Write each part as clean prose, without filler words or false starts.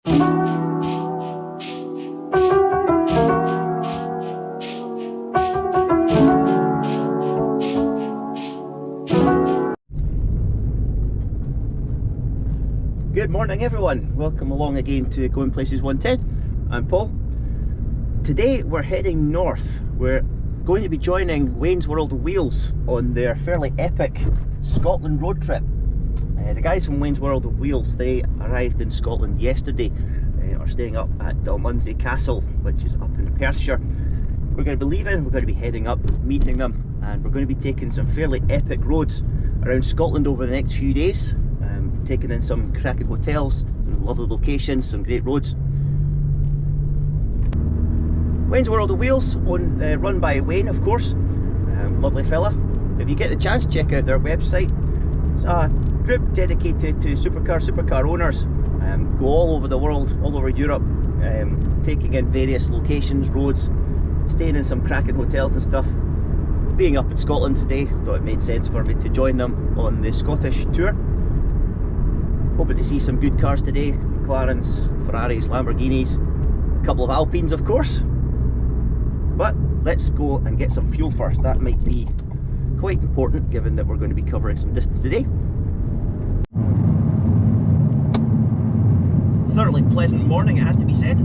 Good morning everyone, welcome along again to Going Places 110. I'm Paul. Today we're heading north. We're going to be joining Wayne's World of Wheels on their fairly epic Scotland road trip. The guys from Wayne's World of Wheels, they arrived in Scotland yesterday, are staying up at Dalmunsey Castle, which is up in Perthshire. We're going to be leaving, we're going to be heading up, meeting them, and we're going to be taking some fairly epic roads around Scotland over the next few days. Taking in some cracking hotels, some lovely locations, some great roads. Wayne's World of Wheels, run by Wayne, of course. Lovely fella. If you get the chance, check out their website. It's a group dedicated to supercar owners. Go all over the world, all over Europe, taking in various locations, roads, staying in some cracking hotels and stuff. Being up in Scotland today, I thought it made sense for me to join them on the Scottish tour. Hoping to see some good cars today, McLarens, Ferraris, Lamborghinis, a couple of Alpines of course. But let's go and get some fuel first. That might be quite important given that we're going to be covering some distance today. Thoroughly pleasant morning, it has to be said.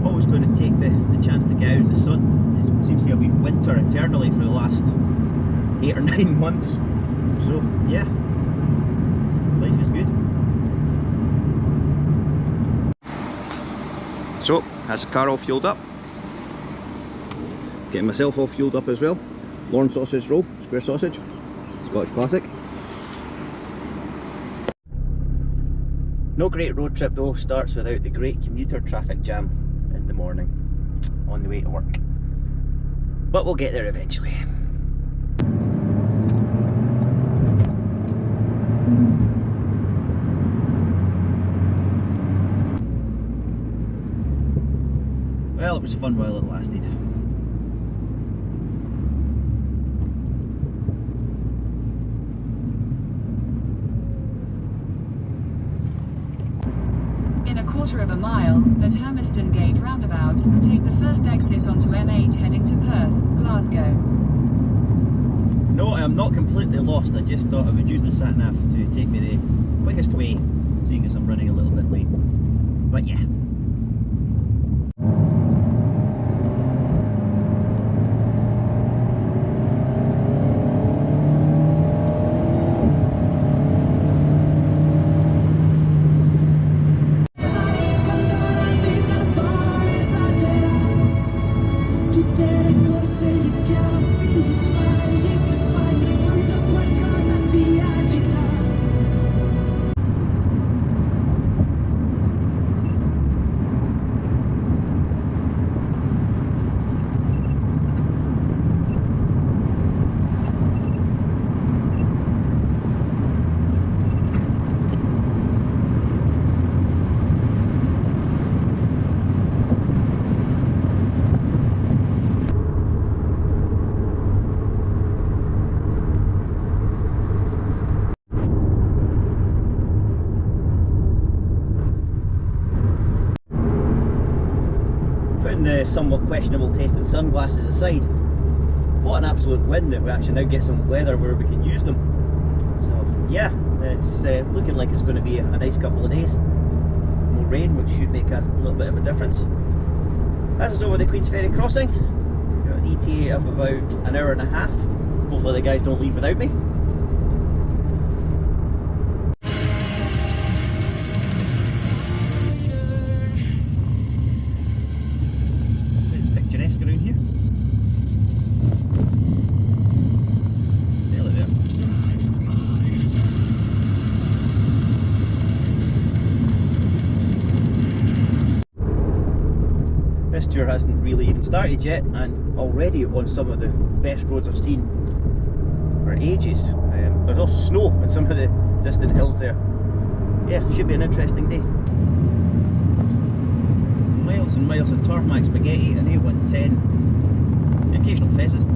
Always going to take the chance to get out in the sun. It seems to have been winter eternally for the last 8 or 9 months. So yeah, life is good. So, has the car all fueled up. Getting myself all fueled up as well. Lorne sausage roll, square sausage, Scottish classic. No great road trip though starts without the great commuter traffic jam in the morning on the way to work. But we'll get there eventually. Well, it was fun while it lasted. In a quarter of a mile, at Hermiston Gate roundabout, take the first exit onto M8 heading to Perth, Glasgow. No, I am not completely lost. I just thought I would use the sat-nav to take me the quickest way, seeing as I'm running a little bit late. But yeah. Putting the somewhat questionable tasting sunglasses aside, what an absolute win that we actually now get some weather where we can use them. So yeah, it's looking like it's going to be a nice couple of days. No rain, which should make a little bit of a difference. As is over the Queen's Ferry crossing, got an ETA of about an hour and a half. Hopefully the guys don't leave without me. Picturesque around here. Nearly there. This tour hasn't really even started yet, and already on some of the best roads I've seen for ages. There's also snow on some of the distant hills there. Yeah, should be an interesting day. Miles and miles of tarmac spaghetti, an A110, the occasional pheasant.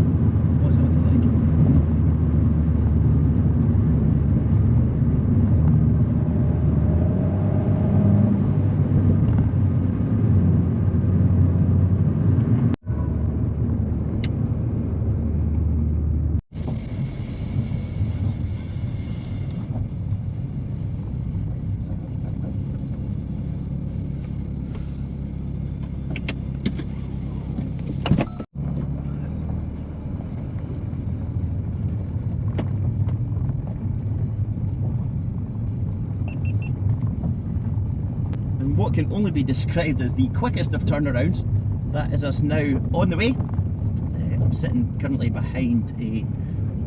what can only be described as the quickest of turnarounds. That is us now on the way. I'm sitting currently behind a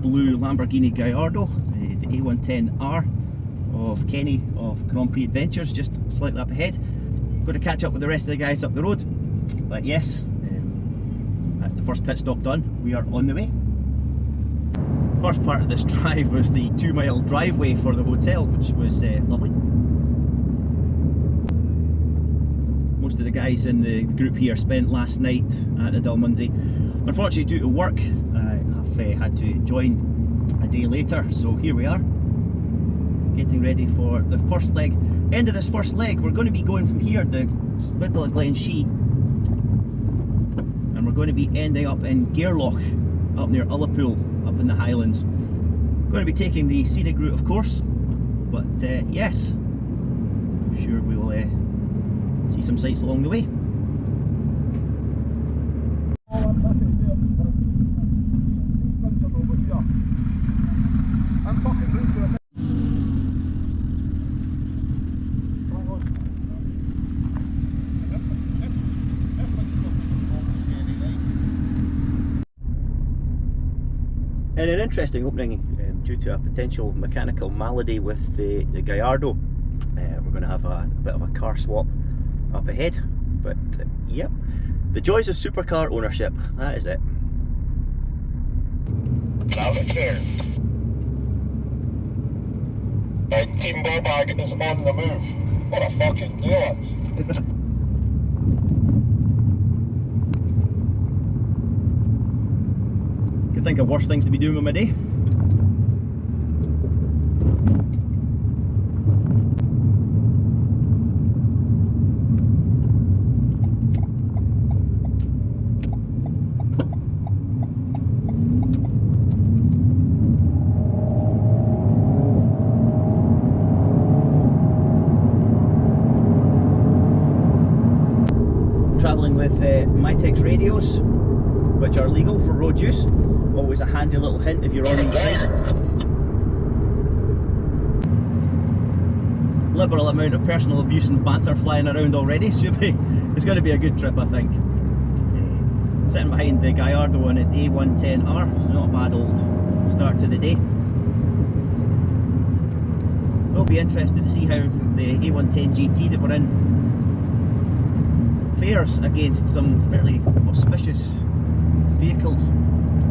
blue Lamborghini Gallardo, the A110R of Kenny of Grand Prix Adventures, just slightly up ahead. Going to catch up with the rest of the guys up the road. But yes, that's the first pit stop done. We are on the way. First part of this drive was the 2-mile driveway for the hotel, which was lovely. Most of the guys in the group here spent last night at the Dalmunsey. Unfortunately, due to work, I've had to join a day later, so here we are, getting ready for the first leg. End of this first leg, we're going to be going from here, the middle of Glenshee, and we're going to be ending up in Gairloch, up near Ullapool, up in the Highlands. Going to be taking the scenic route, of course, but yes, I'm sure we'll see some sights along the way. In an interesting opening, due to a potential mechanical malady with the Gallardo, we're going to have a bit of a car swap up ahead. But yep, the joys of supercar ownership, that is it. Now the care. Team Bobag is on the move. What a fucking deal. Could think of worse things to be doing with my day. Travelling with Mytex radios, which are legal for road use. Always a handy little hint if you're on these things. Liberal amount of personal abuse and banter flying around already, so it's going to be a good trip, I think. Sitting behind the Gallardo on an A110R, it's not a bad old start to the day. Will be interested to see how the A110 GT that we're in fares against some fairly auspicious vehicles.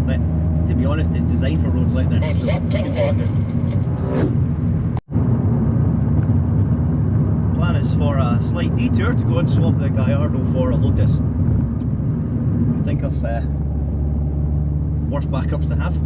But to be honest, it's designed for roads like this, so looking forward to it. Plan is for a slight detour to go and swap the Gallardo for a Lotus. You think of worse backups to have.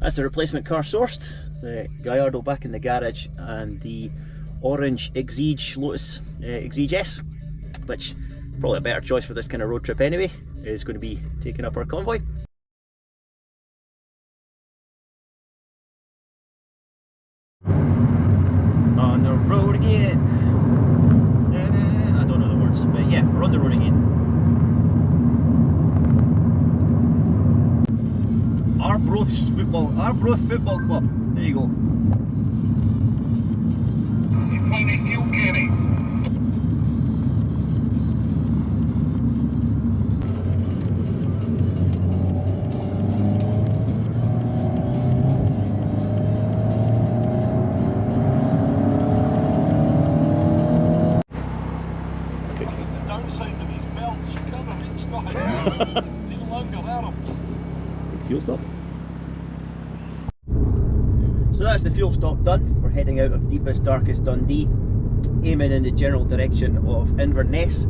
That's the replacement car sourced, the Gallardo back in the garage, and the orange Exige Lotus Exige S, which probably a better choice for this kind of road trip anyway, is going to be taking up our convoy. On the road again. I don't know the words, but yeah, we're on the road again. Arbroath Football Club. There you go. You finally feel Kenny. The downside of these belts, you can't reach nothing. Need longer arms. Fuel stop. So that's the fuel stop done. We're heading out of deepest, darkest Dundee, aiming in the general direction of Inverness.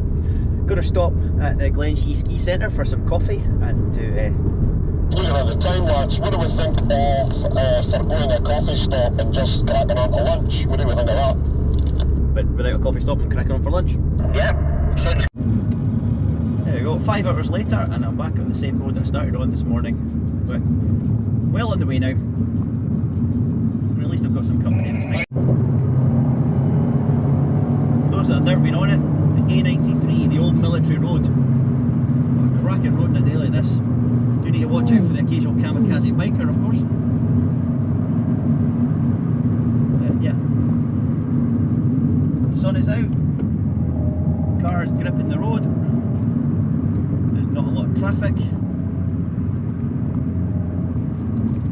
Going to stop at the Glenshee Ski Centre for some coffee and to Looking at the time lapse, what do we think of foregoing a coffee stop and just cracking on for lunch? What do we think of that? But without a coffee stop and cracking on for lunch? Yeah. There we go, 5 hours later and I'm back on the same road I started on this morning. But well on the way now. Or at least I've got some company this time. Those that have never been on it, the A93, the old military road. What a cracking road on a day like this. Do need to watch out for the occasional kamikaze biker, of course. Yeah. Sun is out. Cars gripping the road. There's not a lot of traffic.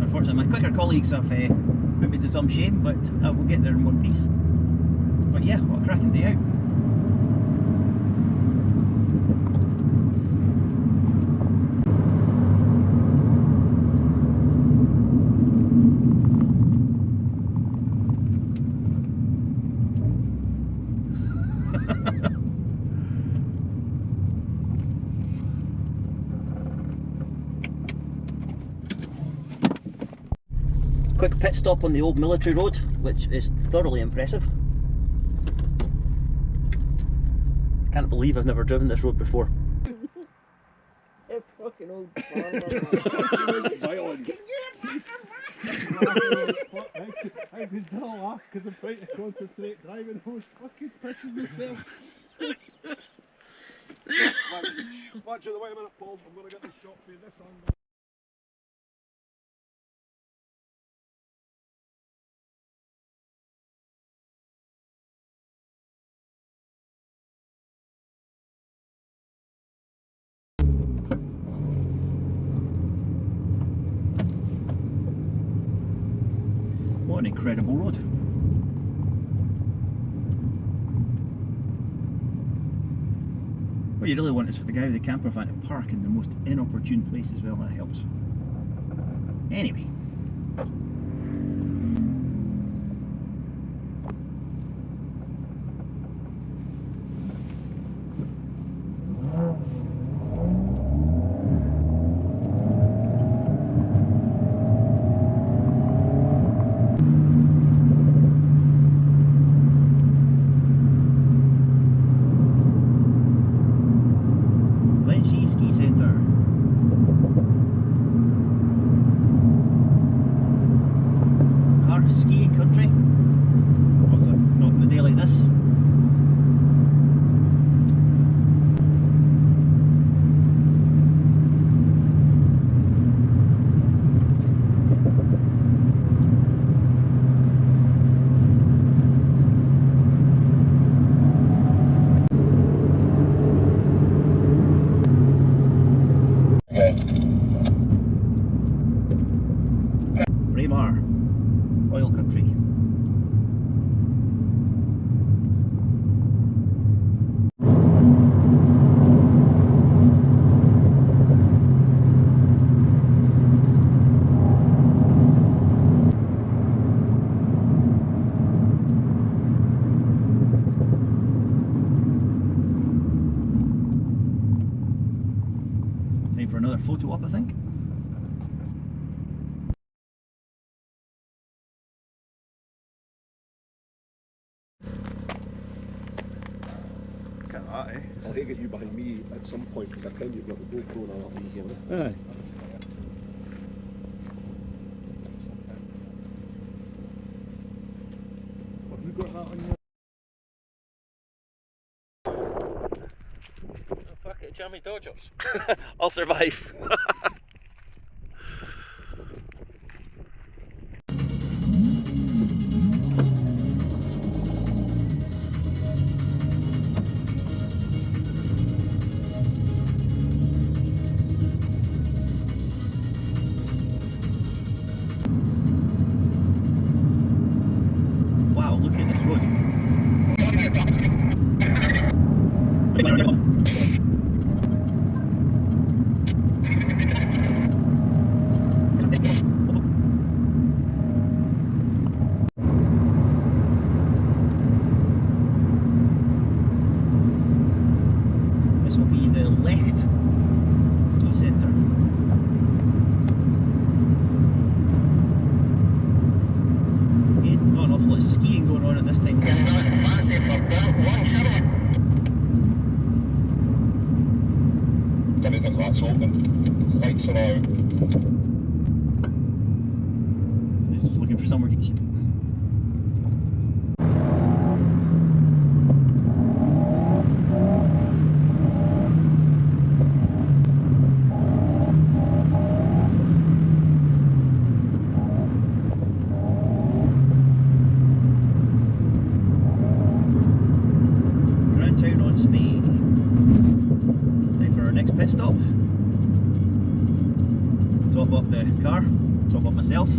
Unfortunately, my quicker colleagues have put me to some shame, but I will get there in one piece. But yeah, what a cracking day out. Quick pit stop on the old military road, which is thoroughly impressive. I can't believe I've never driven this road before. It's fucking old Violent. I was still laugh because I'm trying to concentrate driving. I was fucking pissing myself. Watch it, wait a minute, Paul. I'm going to get this shot for you this angle. What an incredible road. What you really want is for the guy with the camper van to park in the most inopportune place as well, that helps. Anyway. Ski Centre. Heart of skiing country. Also, not on a day like this. Oil country. Time for another photo op, I think. I'll get you behind me at some point because I think you've got the GoPro and I'll be here. Aye. Have you got that on your... Oh, fuck it, jammy Dodgers. I'll survive. Wow, look at this road. This will be the left ski centre. the lights are out. Just looking for somewhere to eat. Grantown on Spey. Time for our next pit stop. Top up the car, top up myself.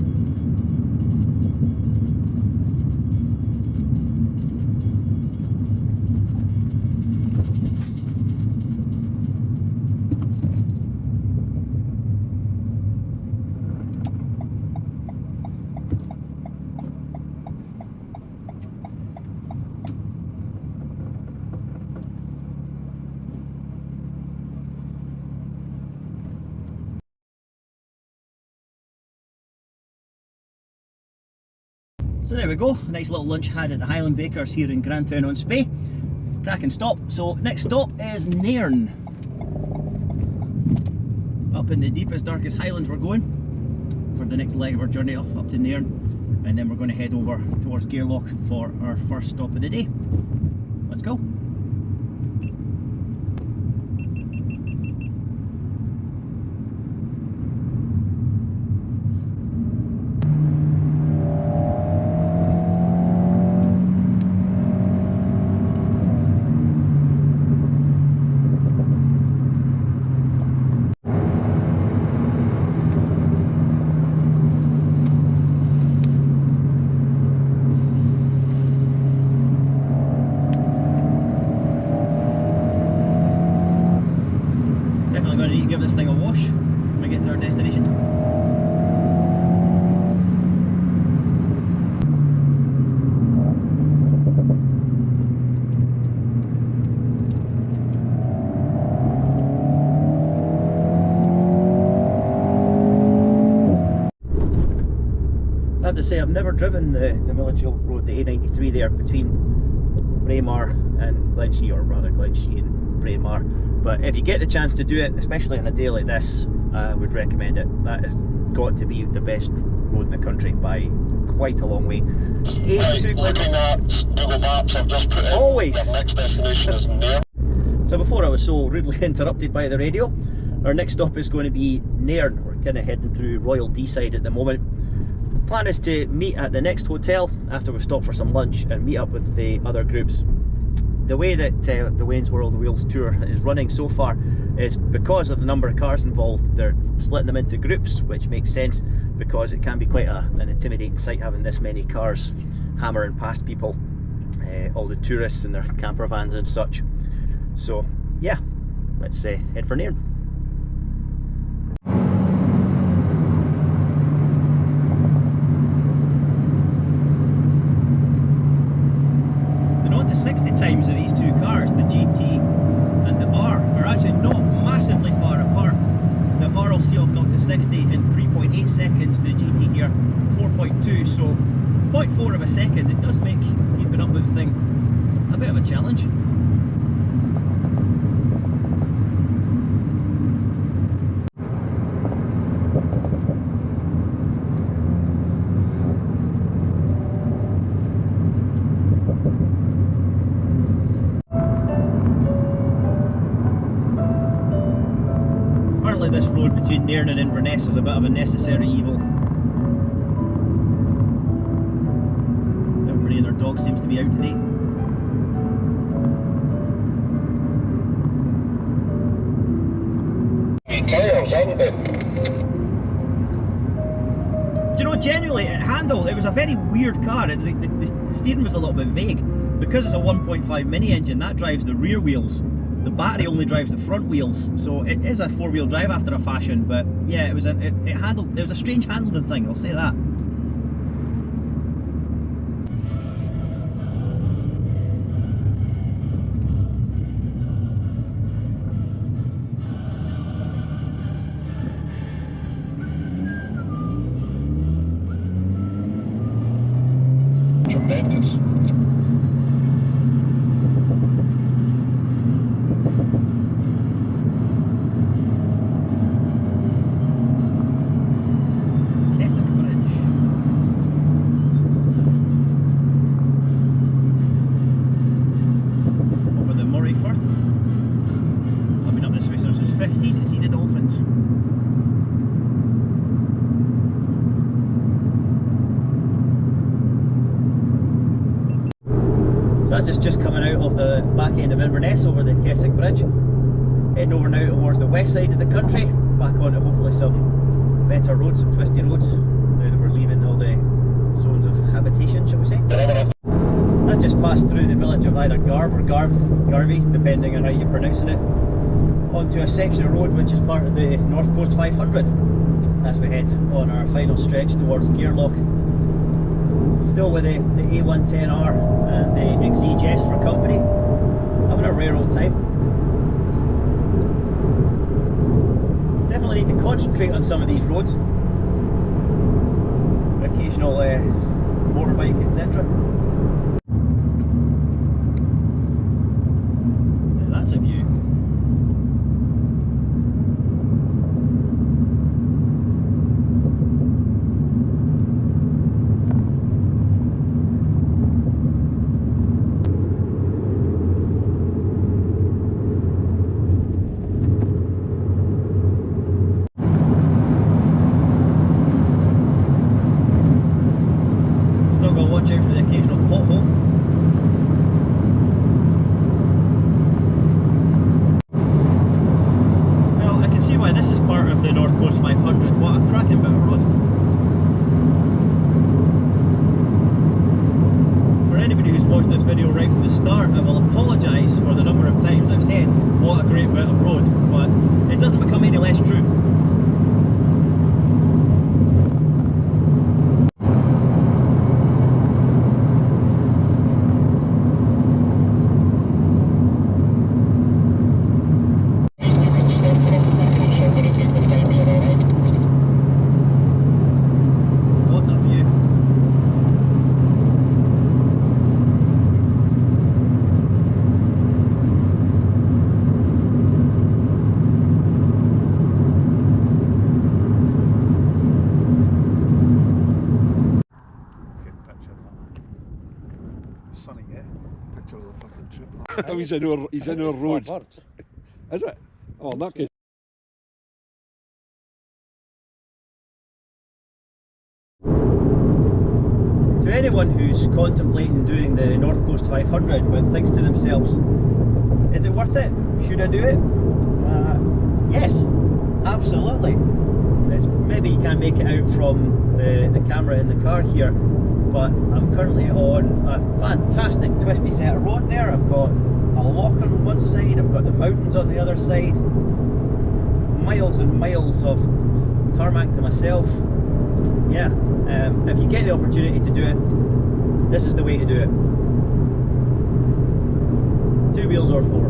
So there we go, a nice little lunch had at the Highland Bakers here in Grantown on Spey. Cracking stop. So next stop is Nairn. Up in the deepest, darkest Highlands we're going for the next leg of our journey up to Nairn, and then we're going to head over towards Gairloch for our first stop of the day. Let's go. Definitely going to need to give this thing a wash when we get to our destination. I have to say, I've never driven the military road, the A93 there between Braemar and Glenshee, or rather Glenshee and Braemar. But if you get the chance to do it, especially on a day like this, I would recommend it. That has got to be the best road in the country by quite a long way. 82 kilometres. Google Maps, I've just put in Always. our next destination is Nairn. So before I was so rudely interrupted by the radio, our next stop is going to be Nairn. We're kind of heading through Royal Deeside at the moment. Plan is to meet at the next hotel after we've stopped for some lunch and meet up with the other groups. The way that the Wayne's World of Wheels tour is running so far is because of the number of cars involved. They're splitting them into groups, which makes sense because it can be quite an intimidating sight having this many cars hammering past people, all the tourists and their camper vans and such. So yeah, let's head for Nairn. To 60 times of these two cars, the GT and the R, are actually not massively far apart. The R will see off 0 to 60 in 3.8 seconds, the GT here 4.2, so 0.4 of a second. It does make keeping up with the thing a bit of a challenge. This road between Nairn and Inverness is a bit of a necessary evil. Everybody and their dog seems to be out today. Tyres, haven't they? Do you know, genuinely, it was a very weird car. The steering was a little bit vague. Because it's a 1.5 mini engine, that drives the rear wheels. The battery only drives the front wheels, so it is a four-wheel drive after a fashion. But yeah, it was a strange handling thing, I'll say that. Tremendous. 15 to see the dolphins. So that's just coming out of the back end of Inverness over the Keswick Bridge. Heading over now towards the west side of the country, back onto hopefully some better roads, some twisty roads, now that we're leaving all the zones of habitation, shall we say. That just passed through the village of either Garv or Garvey, depending on how you're pronouncing it, onto a section of road which is part of the North Coast 500 as we head on our final stretch towards Gairloch. Still with the A110R and the XE for company, having a rare old time. Definitely need to concentrate on some of these roads. Occasional motorbike, etc. Now that's a view. Watch out for the occasional pothole. Well, I can see why this is part of the North Coast 500. What a cracking bit of road. For anybody who's watched this video right from the start, I will apologise for the number of times I've said what a great bit of road, but it doesn't become any less true. Sunny, yeah. Picture of the fucking trip. Oh, he's in our road. Is it? Oh, in that case. To anyone who's contemplating doing the North Coast 500 but thinks to themselves, is it worth it? Should I do it? Yes, absolutely. Maybe you can't make it out from the camera in the car here, but I'm currently on a fantastic twisty set of road there. I've got a lock on one side, I've got the mountains on the other side, miles and miles of tarmac to myself. Yeah, if you get the opportunity to do it, this is the way to do it. 2 wheels or 4.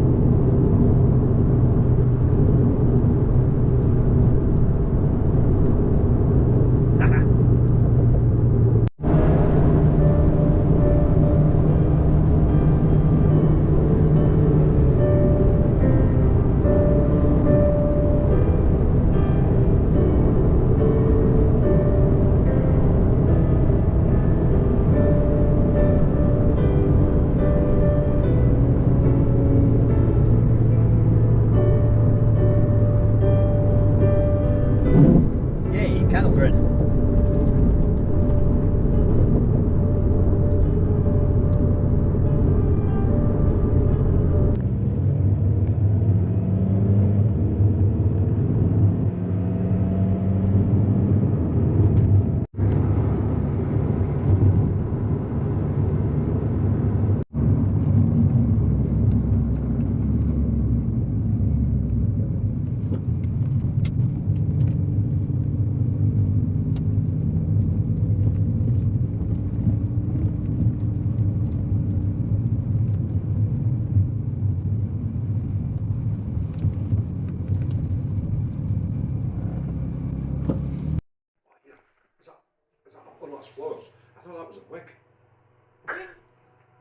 Flowers. I thought that was a wig.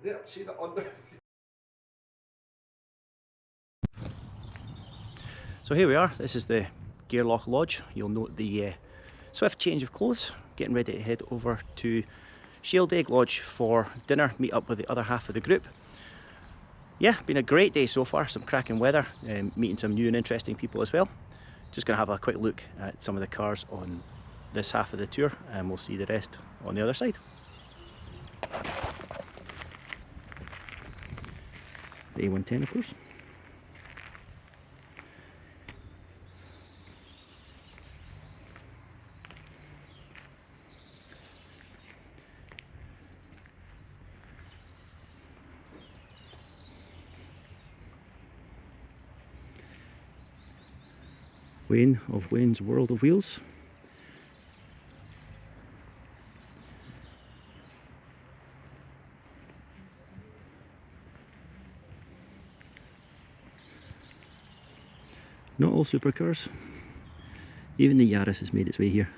There, see that on there? So here we are, this is the Gairloch Lodge. You'll note the swift change of clothes, getting ready to head over to Shield Egg Lodge for dinner, meet up with the other half of the group. yeah, been a great day so far, some cracking weather, meeting some new and interesting people as well. Just going to have a quick look at some of the cars on this half of the tour, and we'll see the rest on the other side. The A110, of course. Wayne of Wayne's World of Wheels. Not all supercars, even the Yaris has made its way here.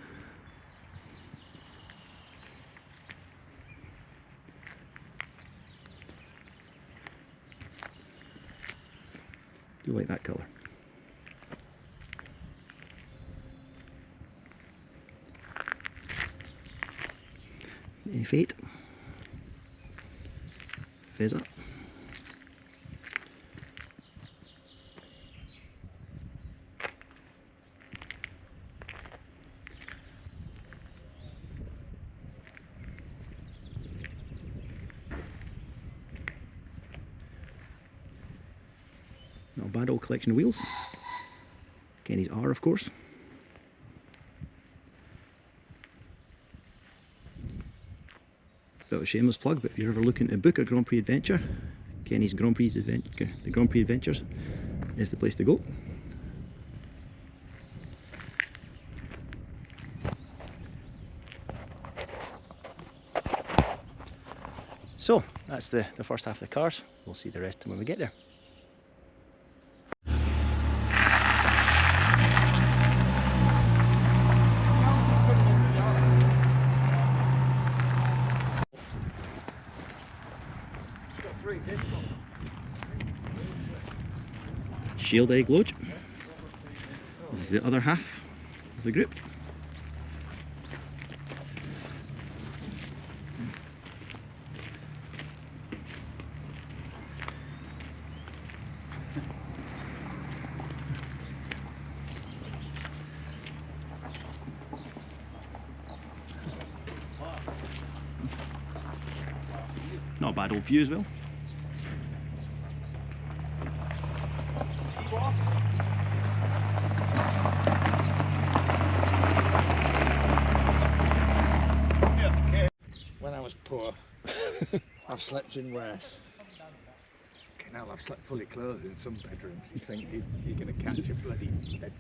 Do like that colour. F8, Fezza, not a bad old collection of wheels. Kenny's R, of course. Bit of a shameless plug, but if you're ever looking to book a Grand Prix adventure, Kenny's Grand Prix the Grand Prix Adventures is the place to go. So that's the first half of the cars. We'll see the rest when we get there. Shield egg load. This is the other half of the group. Not a bad old view as well. When I was poor, I've slept in worse. Okay, now I've slept fully clothed in some bedrooms. You think you're going to catch a bloody dead. I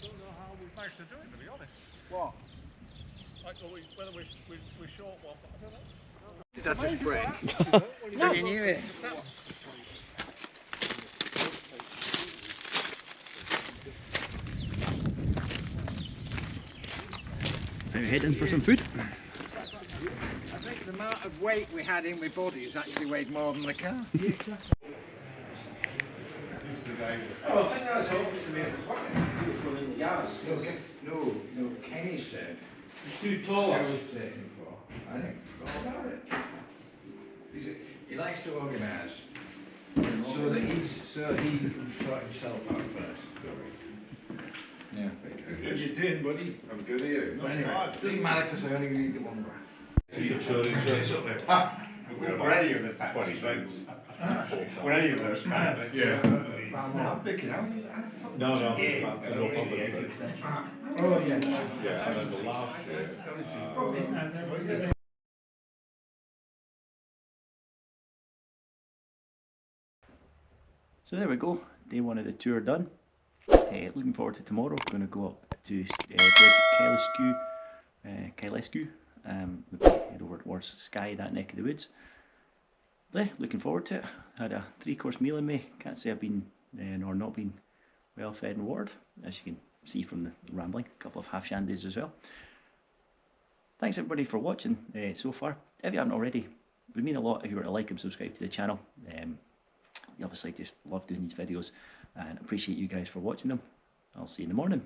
don't know how we managed to do it, to be honest. What? Whether we're short one, but I don't know. Did I just break? No. You knew it. Time to head in for some food. I think the amount of weight we had in my body has actually weighed more than the car. Oh, I think I was hoping to make it working. No, Kenny said. It's too tall. I was taken for. I think all about it. He likes to organise. So that he can sort himself out first. Yeah. How you doing, buddy? I'm good at you. But anyway, it doesn't matter because I only need the one brass. You're sure it's up there. We're any of the 20 things. We're any of those packs. Yeah. I'm thinking, how many? No, no. No problem. Oh, yeah. Yeah, and then the last year. So there we go, day one of the tour done. Looking forward to tomorrow. We're going to go up to Gairloch, head over towards Skye, that neck of the woods. Yeah, looking forward to it. Had a 3-course meal in me. Can't say I've been or not been well fed and watered, as you can see from the rambling. A couple of half shandies as well. Thanks everybody for watching so far. If you haven't already, it would mean a lot if you were to like and subscribe to the channel. We obviously just love doing these videos and appreciate you guys for watching them. I'll see you in the morning.